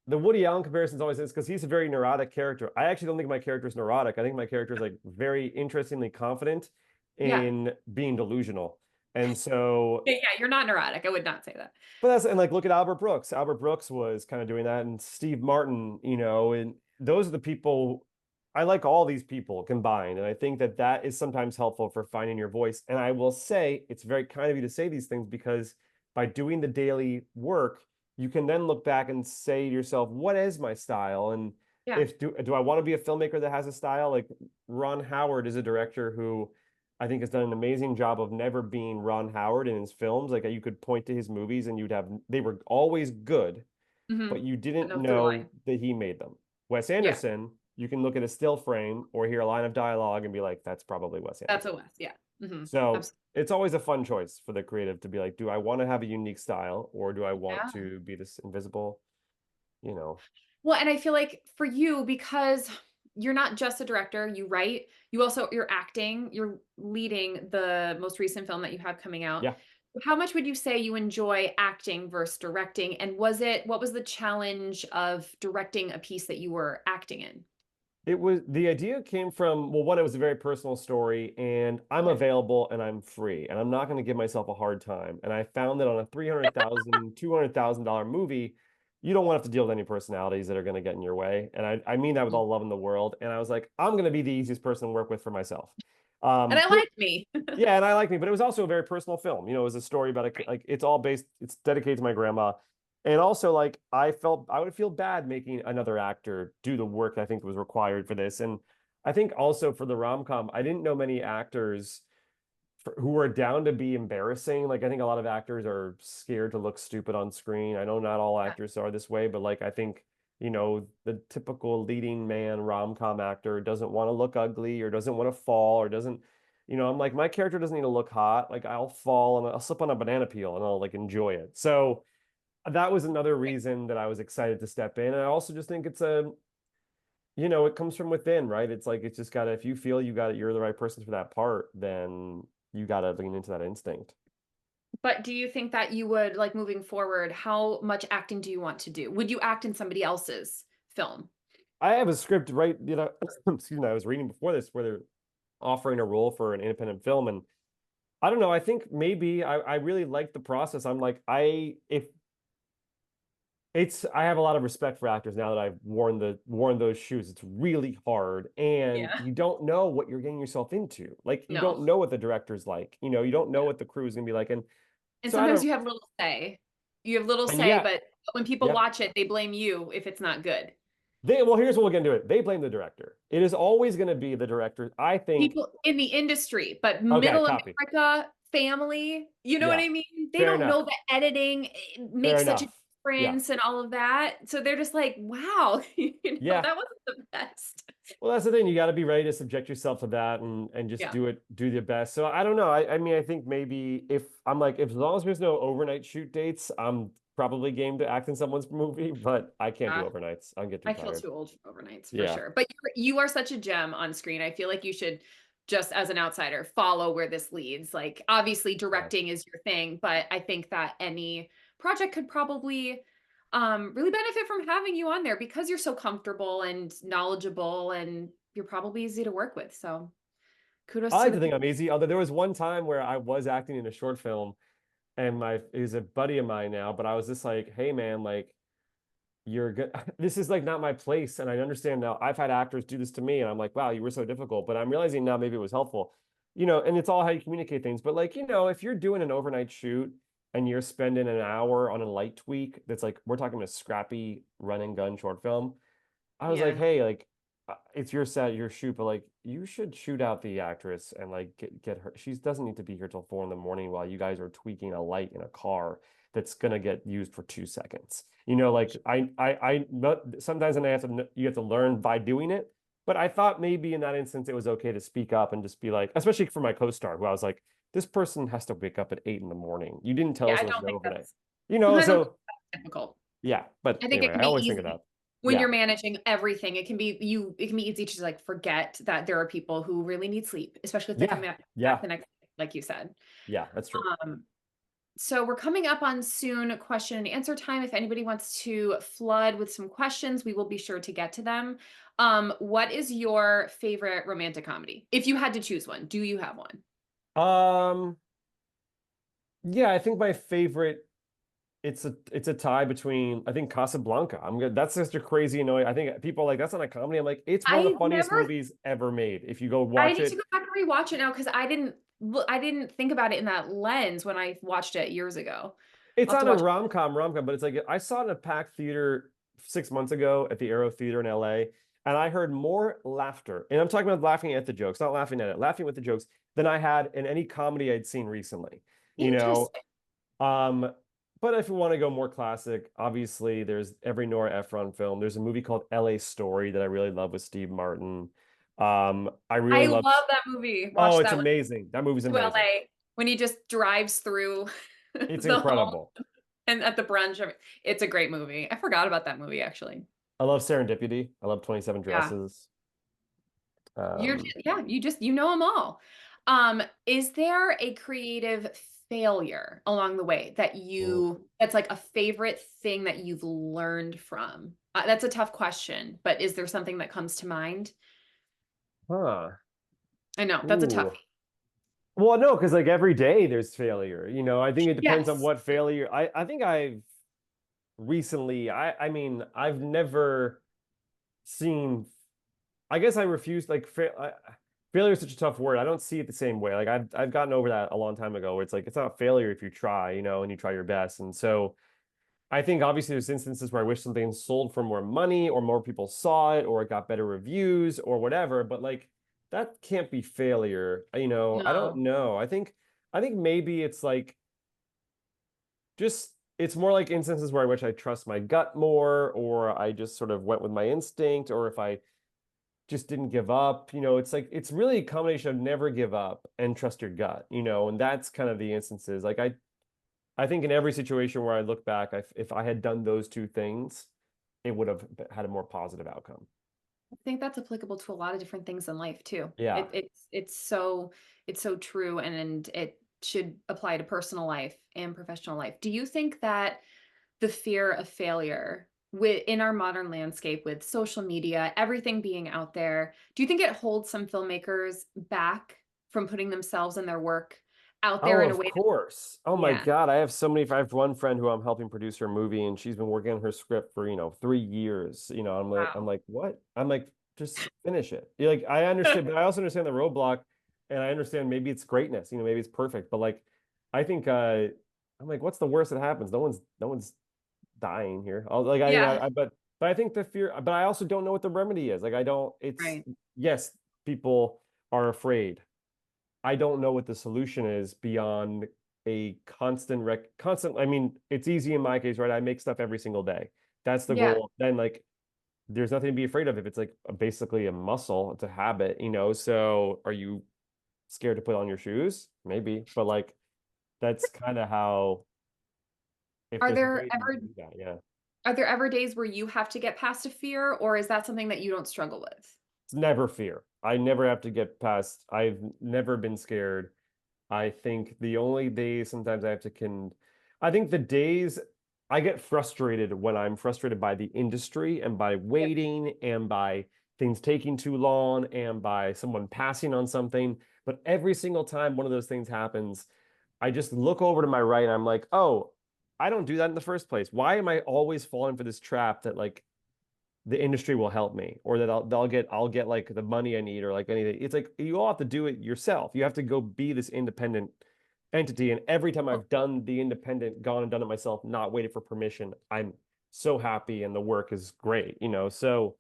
the Woody Allen comparison is always is because he's a very neurotic character. I actually don't think my character is neurotic. I think my character is like very interestingly confident Yeah. in being delusional. And so, Yeah, yeah, you're not neurotic. I would not say that. but that's and like look at Albert Brooks. Albert Brooks was kind of doing that, and Steve Martin, and those are the people I like all these people combined. And I think that that is sometimes helpful for finding your voice. And I will say it's very kind of you to say these things because by doing the daily work, you can then look back and say to yourself, what is my style? And Yeah. if do I want to be a filmmaker that has a style? Like Ron Howard is a director who I think has done an amazing job of never being Ron Howard in his films. Like you could point to his movies and you'd have they were always good, but Mhm. you didn't No through know line. that he made them. Wes Yeah, Anderson, you can look at a still frame or hear a line of dialogue and be like, that's probably Wes that's Anderson. a Wes, yeah. Mhm. So Absolutely. it's always a fun choice for the creative to be like, do I want to have a unique style or do I want Yeah. to be this invisible, you know? Well, and I feel like for you, because you're not just a director, you write, you're acting, you're leading the most recent film that you have coming out. Yeah. How much would you say you enjoy acting versus directing? And what was the challenge of directing a piece that you were acting in? It was the idea came from, well, one, it was a very personal story, and I'm Okay. available and I'm free, and I'm not going to give myself a hard time. And I found that on a $300,000 movie, you don't want to have to deal with any personalities that are going to get in your way. And I mean that with Mhm. all love in the world. And I was like, I'm going to be the easiest person to work with for myself. And I But like me. yeah, and I like me, but it was also a very personal film. It was a story about Right. like it's all based, it's dedicated to my grandma. And also like I felt I would feel bad making another actor do the work I think was required for this. And I think also for the rom-com, I didn't know many actors who were down to be embarrassing. Like I think a lot of actors are scared to look stupid on screen. I know not all Yeah. actors are this way, but like I think, the typical leading man rom-com actor doesn't want to look ugly or doesn't want to fall or doesn't, I'm like my character doesn't need to look hot. Like I'll fall and I'll slip on a banana peel and I'll like enjoy it. So that was another Right. reason that I was excited to step in. And I also just think it comes from within, right? It's like it's just gotta if you feel you're the right person for that part, then you gotta lean into that instinct. But do you think that you would, like, moving forward, how much acting do you want to do? Would you act in somebody else's film? I have a script right, excuse me, I was reading before this where they're offering a role for an independent film, and I don't know, I think maybe I really like the process. I'm like, I have a lot of respect for actors now that I've worn those shoes. It's really hard, and Yeah. you don't know what you're getting yourself into. Like you No. don't know what the director's like. You don't know Yeah. what the crew is gonna be like. And And so I sometimes don't you have little say. You have little and say, yeah, but when people yeah. watch it, they blame you if it's not good. Here's what we're gonna do it. They blame the director. It is always gonna be the director. I think, People in the industry, but okay, middle copy. America, family, you know what Yeah, I mean? They fair don't know enough. that editing Fair makes such a enough. Yeah. difference and all of that. So they're just like, wow, Yeah. that wasn't the best. Well, that's the thing. You got to be ready to subject yourself to that and just Yeah. do the best. So I don't know. I mean, I think maybe if I'm like, if as long as there's no overnight shoot dates, I'm probably game to act in someone's movie, but I can't do Uh, overnights. I'll get too I feel tired. too old for overnights for Yeah. sure. But you are such a gem on screen. I feel like you should just as an outsider follow where this leads. Like obviously Yeah. directing is your thing, but I think that any project could probably really benefit from having you on there because you're so comfortable and knowledgeable and you're probably easy to work with. So kudos I to like the to think people. I'm easy. Although there was one time where I was acting in a short film and he's a buddy of mine now, but I was just like, hey man, like you're good. This is like not my place. And I understand now I've had actors do this to me and I'm like, wow, you were so difficult. But I'm realizing now maybe it was helpful, and it's all how you communicate things. But like, if you're doing an overnight shoot and you're spending an hour on a light tweak, that's like, we're talking a scrappy run and gun short film. I was like, Yeah. hey, like, it's your set, your shoot, but like, you should shoot out the actress and like get her. She doesn't need to be here till 4 in the morning while you guys are tweaking a light in a car that's gonna get used for 2 seconds. Like but sometimes and I have to, you have to learn by doing it. But I thought maybe in that instance it was okay to speak up and just be like, especially for my co-star, who I was like, this person has to wake up at 8 in the morning. You didn't tell Yeah, us I it was don't an think overnight. that's I don't think So that's difficult. Yeah, but I think it anyway, can I be always think of easy that. when Yeah. you're managing everything. It can be easy to like forget that there are people who really need sleep, especially if they're Yeah. coming back Yeah. the next day, like you said. Yeah, that's true. Um, so we're coming up on soon question and answer time. If anybody wants to flood with some questions, we will be sure to get to them. What is your favorite romantic comedy? If you had to choose one, do you have one? Um, yeah, I think my favorite it's a tie between I think Casablanca. I'm good. That's just a crazy annoying. I think people are like that's not a comedy. I'm like it's one of the I funniest never movies ever made. If you go I watch need to it, go back and rewatch it now because I didn't think about it in that lens when I watched it years ago. it's I'll have to on a watch it. rom-com, but it's like I saw it in a packed theater 6 months ago at the Aero Theater in LA, and I heard more laughter. And I'm talking about laughing at the jokes, not laughing at it, laughing with the jokes than I had in any comedy I'd seen recently. You know, Interesting. Um, but if you want to go more classic, obviously there's every Nora Ephron film. There's a movie called LA Story that I really love with Steve Martin. I really I love. love that movie. Oh, Watch it's that one amazing. That movie's to amazing. LA when he just drives through It's the home incredible. and at the brunch. It's a great movie. I forgot about that movie actually. I love Serendipity. I love 27 Yeah. Dresses. You're Um, yeah, you know them all. Is there a creative failure along the way oof. that's like a favorite thing that you've learned from? That's a tough question, but is there something that comes to mind? Huh. I know that's a Ooh. toughie. Well, no, because like every day there's failure. I think it depends on Yes. what failure. I think I've recently, I mean, I've never seen I guess I refuse failure is such a tough word. I don't see it the same way. Like I've gotten over that a long time ago where it's like it's not failure if you try, and you try your best. And so I think obviously there's instances where I wish something sold for more money or more people saw it or it got better reviews or whatever, but like that can't be failure. I don't No. know. I think maybe it's like just it's more like instances where I wish I trust my gut more or I just sort of went with my instinct or if I just didn't give up. It's like it's really a combination of never give up and trust your gut, and that's kind of the instances. Like I think in every situation where I look back, if I had done those two things, it would have had a more positive outcome. I think that's applicable to a lot of different things in life too. Yeah. It's so true and it should apply to personal life and professional life. Do you think that the fear of failure in our modern landscape with social media, everything being out there, do you think it holds some filmmakers back from putting themselves and their work out there Oh, in a of way course. Oh my yeah. God. I have one friend who I'm helping produce her movie and she's been working on her script for, 3 years. I'm Wow. like, what? I'm like, just finish it. You're like, I understand, but I also understand the roadblock and I understand maybe it's greatness, maybe it's perfect. But like, I think I'm like, what's the worst that happens? No one's dying here. Yeah, But I think the fear, but I also don't know what the remedy is. Like, I don't, it's, right. yes, people are afraid. I don't know what the solution is beyond a constant. I mean, it's easy in my case, right? I make stuff every single day. That's the Yeah. goal. Then like there's nothing to be afraid of if it's like basically a muscle, it's a habit. So are you scared to put on your shoes? Maybe. But like that's kind of how if Are there's there ways you ever can do that, yeah. are there ever days where you have to get past a fear or is that something that you don't struggle with? It's never fear. I never have to get past. I've never been scared. I think the only days sometimes I think the days I get frustrated when I'm frustrated by the industry and by Yep. waiting and by things taking too long and by someone passing on something. But every single time one of those things happens, I just look over to my right and I'm like, oh, I don't do that in the first place. Why am I always falling for this trap that like the industry will help me or that I'll get like the money I need or like anything. It's like you all have to do it yourself. You have to go be this independent entity. And every time I've done the independent, gone and done it myself, not waited for permission, I'm so happy and the work is great. So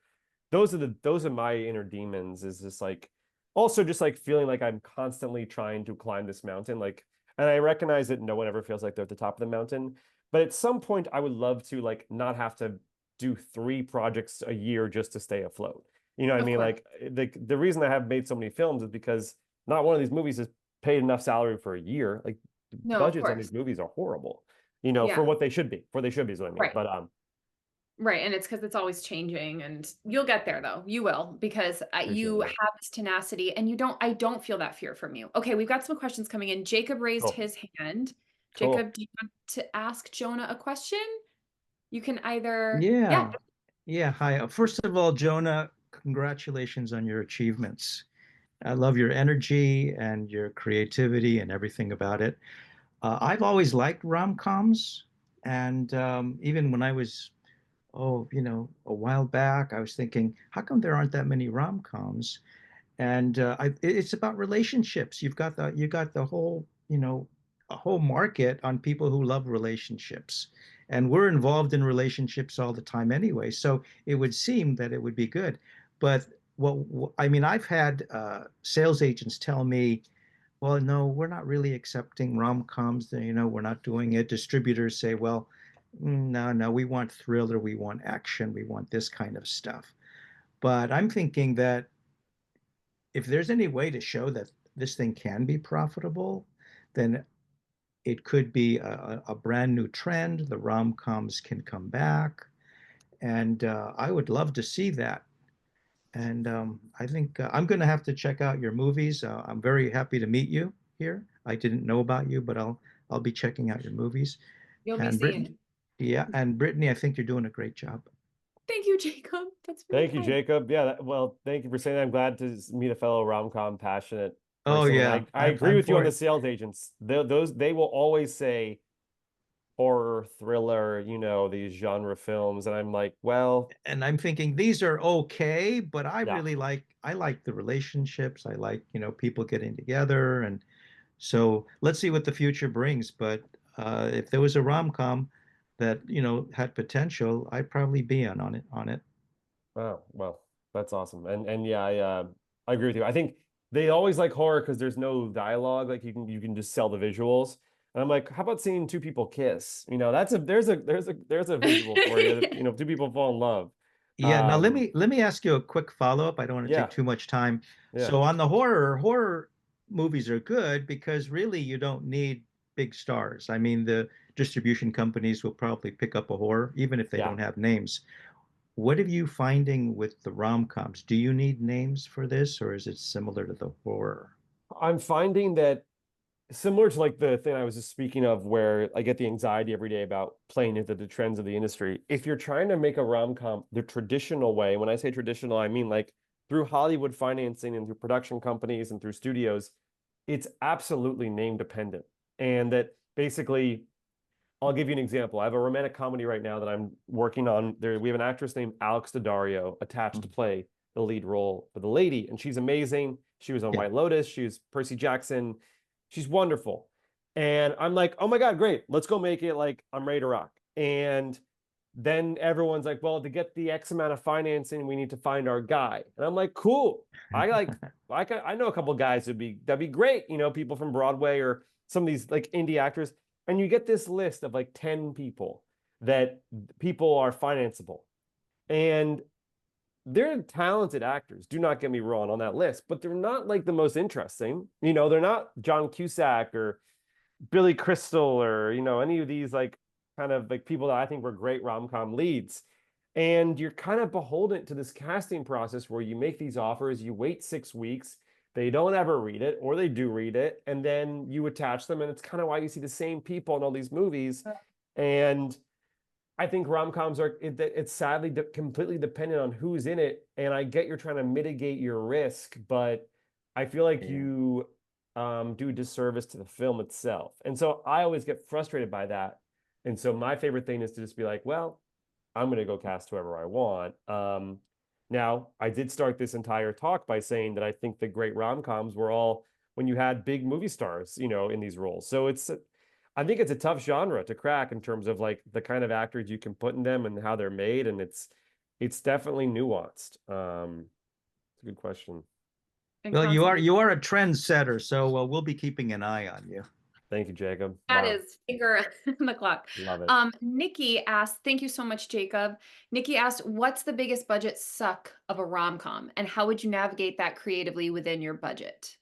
those are my inner demons is just like also just like feeling like I'm constantly trying to climb this mountain. Like, and I recognize that no one ever feels like they're at the top of the mountain. But at some point I would love to like not have to do 3 projects a year just to stay afloat. You know what I Of mean? course. Like the reason I have made so many films is because not one of these movies has paid enough salary for a year. Like No, of budgets on these course. movies are horrible, for Yeah. what they should be. For what they should be is what I mean. Right. But Right, and it's because it's always changing, and you'll get there though. You will, because Appreciate you that. have this tenacity, and I don't feel that fear from you. Okay, we've got some questions coming in. Jacob raised Cool. his hand. Cool. Jacob, do you want to ask Jonah a question? You can either, yeah. Yeah. Yeah. Hi. First of all, Jonah, congratulations on your achievements. I love your energy and your creativity and everything about it. I've always liked rom-coms. And even when I was, a while back, I was thinking, how come there aren't that many rom-coms? And it's about relationships. You got the whole a whole market on people who love relationships, and we're involved in relationships all the time anyway. So it would seem that it would be good, but I mean, I've had sales agents tell me, well, no, we're not really accepting rom-coms. We're not doing it. Distributors say, well, no, no, we want thriller, we want action, we want this kind of stuff. But I'm thinking that if there's any way to show that this thing can be profitable, then it could be a brand new trend. The rom-coms can come back, and I would love to see that. And I think I'm going to have to check out your movies. I'm very happy to meet you here. I didn't know about you, but I'll be checking out your movies. You'll be And Brittany, seeing. yeah, and Brittany, I think you're doing a great job. Thank you, Jacob. That's really Thank you, kind. Jacob. Yeah, well, thank you for saying that. I'm glad to meet a fellow rom-com passionate Oh person. And yeah, I I'm agree I'm with you on for the it. sales agents. They will always say horror, thriller, these genre films. And I'm like, well, And I'm thinking these are okay, but yeah, I like the relationships. I like, people getting together. And so let's see what the future brings. But if there was a rom-com that, had potential, I'd probably be on it. oh, well, that's awesome. And yeah, I agree with you. I think they always like horror because there's no dialogue. Like you can just sell the visuals. And I'm like, how about seeing two people kiss? That's there's a visual for you. Two people fall in love. Yeah, now let Um, me let me ask you a quick follow-up. I don't want to take yeah, too much time. yeah, So on the horror movies are good because really you don't need big stars. I mean, the distribution companies will probably pick up a horror, even if they yeah. don't have names. What are you finding with the rom-coms? Do you need names for this, or is it similar to the horror? I'm finding that similar to like the thing I was just speaking of, where I get the anxiety every day about playing into the trends of the industry. If you're trying to make a rom-com the traditional way, when I say traditional, I mean like through Hollywood financing and through production companies and through studios, it's absolutely name dependent. And that basically, I'll give you an example. I have a romantic comedy right now that I'm working on. There, we have an actress named Alex Daddario attached to Mhm. play the lead role for the lady, and she's amazing. She was on Yeah. White Lotus. She was Percy Jackson. She's wonderful. And I'm like, oh my God, great. Let's go make it. Like, I'm ready to rock. And then everyone's like, well, to get the X amount of financing, we need to find our guy. And I'm like, cool. I know a couple of guys that'd be great. People from Broadway or some of these like indie actors. And you get this list of like 10 people that people are financeable. And they're talented actors. Do not get me wrong on that list, but they're not like the most interesting. They're not John Cusack or Billy Crystal or any of these like kind of like people that I think were great rom-com leads. And you're kind of beholden to this casting process where you make these offers, you wait 6 weeks, they don't ever read it, or they do read it, and then you attach them, and it's kind of why you see the same people in all these movies. And I think rom-coms it's sadly completely dependent on who's in it. And I get you're trying to mitigate your risk, but I feel like Yeah. you do disservice to the film itself. And so I always get frustrated by that. And so my favorite thing is to just be like, well, I'm going to go cast whoever I want. Now, I did start this entire talk by saying that I think the great rom-coms were all when you had big movie stars, in these roles. So I think it's a tough genre to crack in terms of like the kind of actors you can put in them and how they're made, and it's definitely nuanced. It's a good question. And Well, you are constantly. you are a trendsetter, so we'll be keeping an eye on you. Thank you, Jacob. That Wow, is finger on the clock. love it. Nikki asked, thank you so much, Jacob. Nikki asked, what's the biggest budget suck of a rom-com, and how would you navigate that creatively within your budget?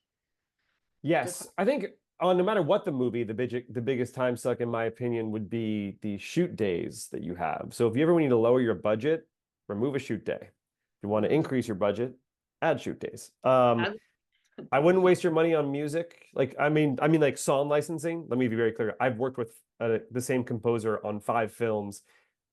Good Yes, question. I think no matter what the movie, the biggest time suck, in my opinion, would be the shoot days that you have. So if you ever need to lower your budget, remove a shoot day. If you want to Mm, increase your budget, add shoot days. as- I wouldn't waste your money on music. Like, I mean, like song licensing. Let me be very clear. I've worked with the same composer on 5 films.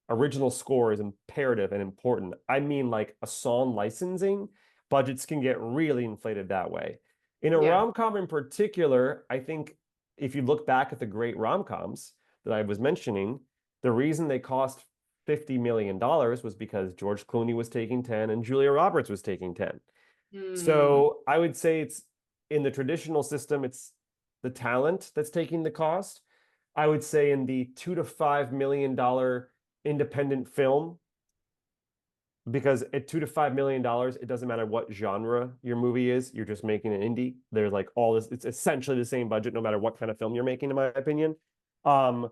Original score is imperative and important. I mean, like a song licensing, budgets can get really inflated that way. In a yeah. rom-com in particular, I think if you look back at the great rom-coms that I was mentioning, the reason they cost $50 million was because George Clooney was taking 10 and Julia Roberts was taking 10. Mm, So I would say it's in the traditional system, it's the talent that's taking the cost. I would say in the $2 to $5 million independent film, because at $2 to $5 million, it doesn't matter what genre your movie is, you're just making an indie. There's like all this, it's essentially the same budget, no matter what kind of film you're making, in my opinion. Um,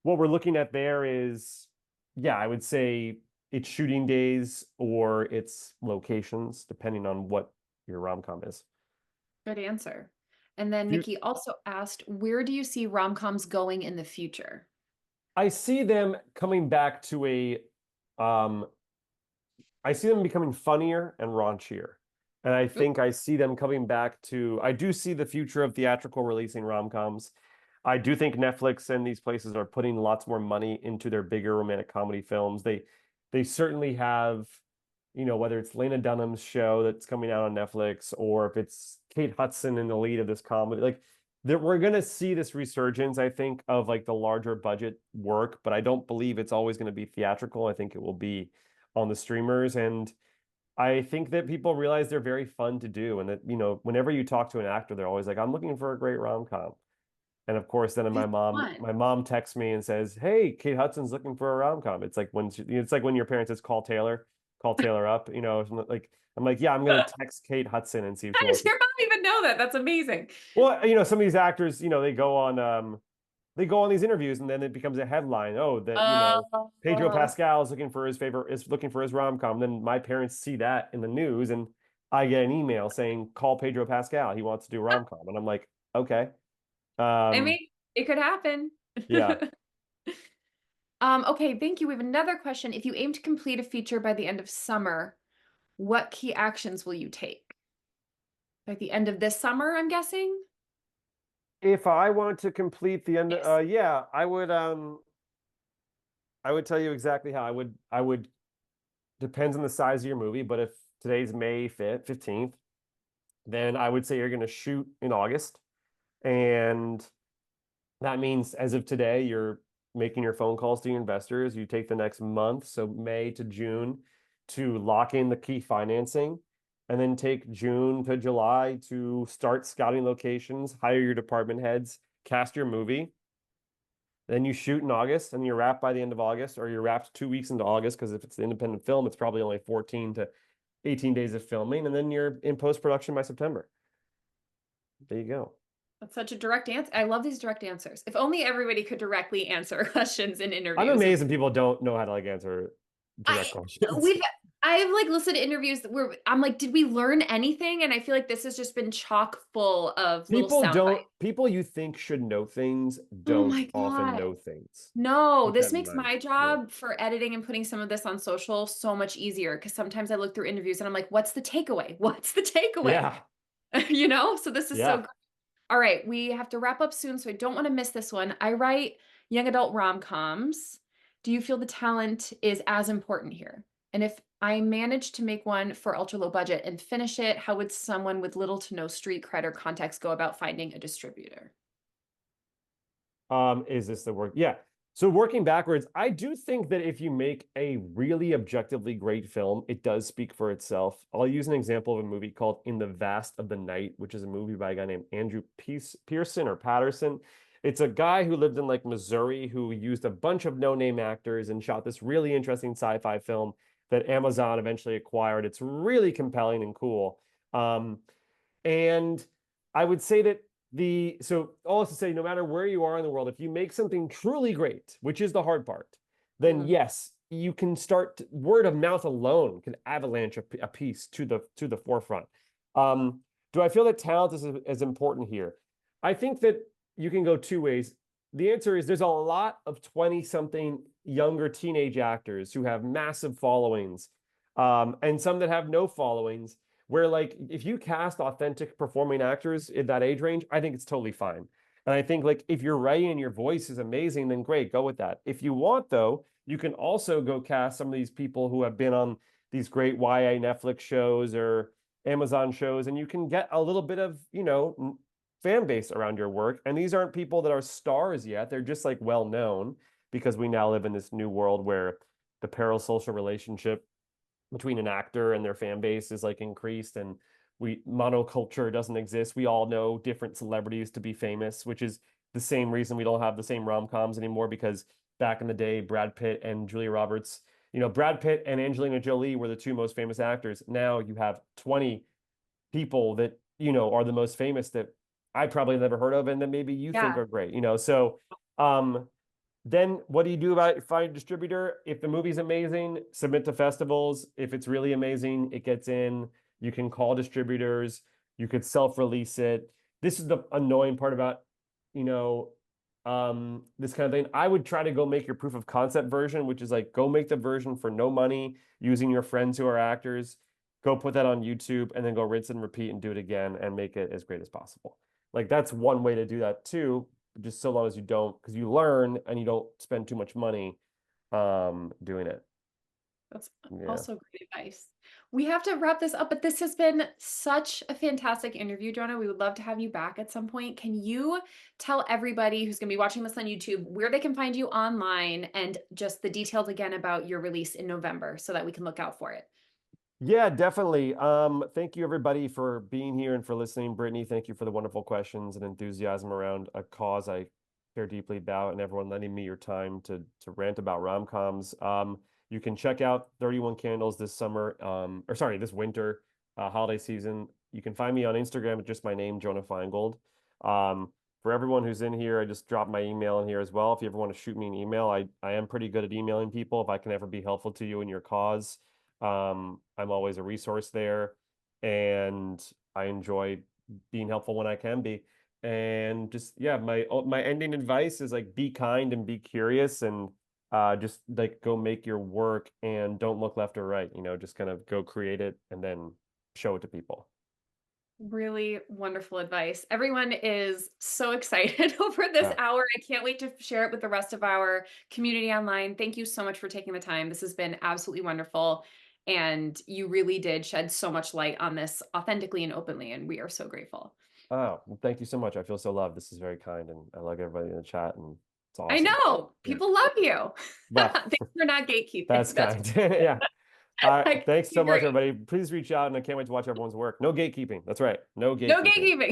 what we're looking at there is, yeah, I would say it's shooting days or it's locations, depending on what your rom-com is. good answer. And then You, Nikki also asked, where do you see rom-coms going in the future? I see them coming back to um, I see them becoming funnier and raunchier. And I Oop, think I see them coming back to, I do see the future of theatrical releasing rom-coms. I do think Netflix and these places are putting lots more money into their bigger romantic comedy films. They certainly have, whether it's Lena Dunham's show that's coming out on Netflix or if it's Kate Hudson in the lead of this comedy, like we're gonna see this resurgence, I think, of like the larger budget work, but I don't believe it's always going to be theatrical. I think it will be on the streamers. And I think that people realize they're very fun to do. And that, whenever you talk to an actor, they're always like, I'm looking for a great rom-com. And of course, then it's my mom, fun. my mom texts me and says, "Hey, Kate Hudson's looking for a rom-com." It's like when your parents says, call Taylor up. Like I'm like, yeah, I'm gonna text Kate Hudson and see if she How wants does to. your mom even know that? That's amazing. Well, some of these actors, they go on these interviews and then it becomes a headline. Oh, that, Pedro Oh, Pascal is looking for his rom-com. Then my parents see that in the news and I get an email saying, call Pedro Pascal. He wants to do rom-com. And I'm like, okay. I Um, mean, it could happen. yeah. Okay, thank you. We have another question. If you aim to complete a feature by the end of summer, what key actions will you take? By the end of this summer, I'm guessing? If I want to complete the end, Yes. yeah, I would tell you exactly how I would depends on the size of your movie, but if today's May 5th, 15th, then I would say you're going to shoot in August. And that means as of today, you're making your phone calls to your investors. You take the next month, so May to June, to lock in the key financing, and then take June to July to start scouting locations, hire your department heads, cast your movie. Then you shoot in August and you're wrapped by the end of August, or you're wrapped 2 weeks into August, because if it's an independent film, it's probably only 14 to 18 days of filming, and then you're in post-production by September. There you go. That's such a direct answer. I love these direct answers. If only everybody could directly answer questions in I'm interviews. amazed when people don't know how to like answer direct I questions. we've I've like listened to interviews where I'm like, did we learn anything? And I feel like this has just been chock full of little sound bites. People you think should know things Oh don't my often God. know things. No, Keep that this in makes mind. my Yeah. job for editing and putting some of this on social so much easier because sometimes I look through interviews and I'm like, what's the takeaway? What's the takeaway? Yeah. So this is so Yeah. good. All right, we have to wrap up soon, so I don't want to miss this one. I write young adult rom-coms. Do you feel the talent is as important here? And if I managed to make one for ultra low budget and finish it, how would someone with little to no street cred or context go about finding a distributor? Is this the work? Yeah. So working backwards, I do think that if you make a really objectively great film, it does speak for itself. I'll use an example of a movie called In the Vast of the Night, which is a movie by a guy named Andrew Pearson or Patterson. It's a guy who lived in like Missouri who used a bunch of no-name actors and shot this really interesting sci-fi film that Amazon eventually acquired. It's really compelling and cool. Um, and I would say that so all this to say, no matter where you are in the world, if you make something truly great, which is the hard part, then Mm, yes, you can start, word of mouth alone can avalanche a piece to the forefront. Um, do I feel that talent is as important here? I think that you can go two ways. The answer is there's a lot of 20 something younger teenage actors who have massive followings, and some that have no followings. Where, like, if you cast authentic performing actors in that age range, I think it's totally fine. And I think, like, if you're writing and your voice is amazing, then great, go with that. If you want, though, you can also go cast some of these people who have been on these great YA Netflix shows or Amazon shows, and you can get a little bit of, fan base around your work. And these aren't people that are stars yet. They're just like well known because we now live in this new world where the parasocial relationship between an actor and their fan base is like increased, and monoculture doesn't exist. We all know different celebrities to be famous, which is the same reason we don't have the same rom-coms anymore, because back in the day, Brad Pitt and Julia Roberts, Brad Pitt and Angelina Jolie were the two most famous actors. Now you have 20 people that, are the most famous that I probably never heard of and that maybe you think Yeah. are great. So um then what do you do about it? Find a distributor. If the movie's amazing, submit to festivals. If it's really amazing, it gets in. You can call distributors. You could self-release it. This is the annoying part about, you know, this kind of thing. I would try to go make your proof of concept version, which is like go make the version for no money using your friends who are actors. Go put that on YouTube and then go rinse and repeat and do it again and make it as great as possible. Like that's one way to do that too, just so long as you don't, because you learn and you don't spend too much money doing it. That's Yeah. also great advice. We have to wrap this up, but this has been such a fantastic interview, Jonah. We would love to have you back at some point. Can you tell everybody who's going to be watching this on YouTube where they can find you online and just the details again about your release in November so that we can look out for it? Yeah, definitely. Thank you everybody for being here and for listening. Brittany, thank you for the wonderful questions and enthusiasm around a cause I care deeply about, and everyone lending me your time to rant about rom-coms. You can check out 31 Candles this summer, or sorry, this winter, holiday season. You can find me on Instagram with just my name, Jonah Feingold. For everyone who's in here, I just dropped my email in here as well. If you ever want to shoot me an email, I am pretty good at emailing people if I can ever be helpful to you in your cause. I'm always a resource there, and I enjoy being helpful when I can be. And just, yeah, my ending advice is like be kind and be curious, and just like go make your work and don't look left or right. Just kind of go create it and then show it to people. Really wonderful advice. Everyone is so excited over this Yeah. hour. I can't wait to share it with the rest of our community online. Thank you so much for taking the time. This has been absolutely wonderful. And you really did shed so much light on this authentically and openly. And we are so grateful. Oh, well, thank you so much. I feel so loved. This is very kind, and I like everybody in the chat, and it's I awesome. know Yeah. people love you. Well, Thanks for not gatekeeping. that's That's kind. Yeah. I Thanks so much, agree. everybody. Please reach out, and I can't wait to watch everyone's work. No gatekeeping. That's right. No No gatekeeping. gatekeeping.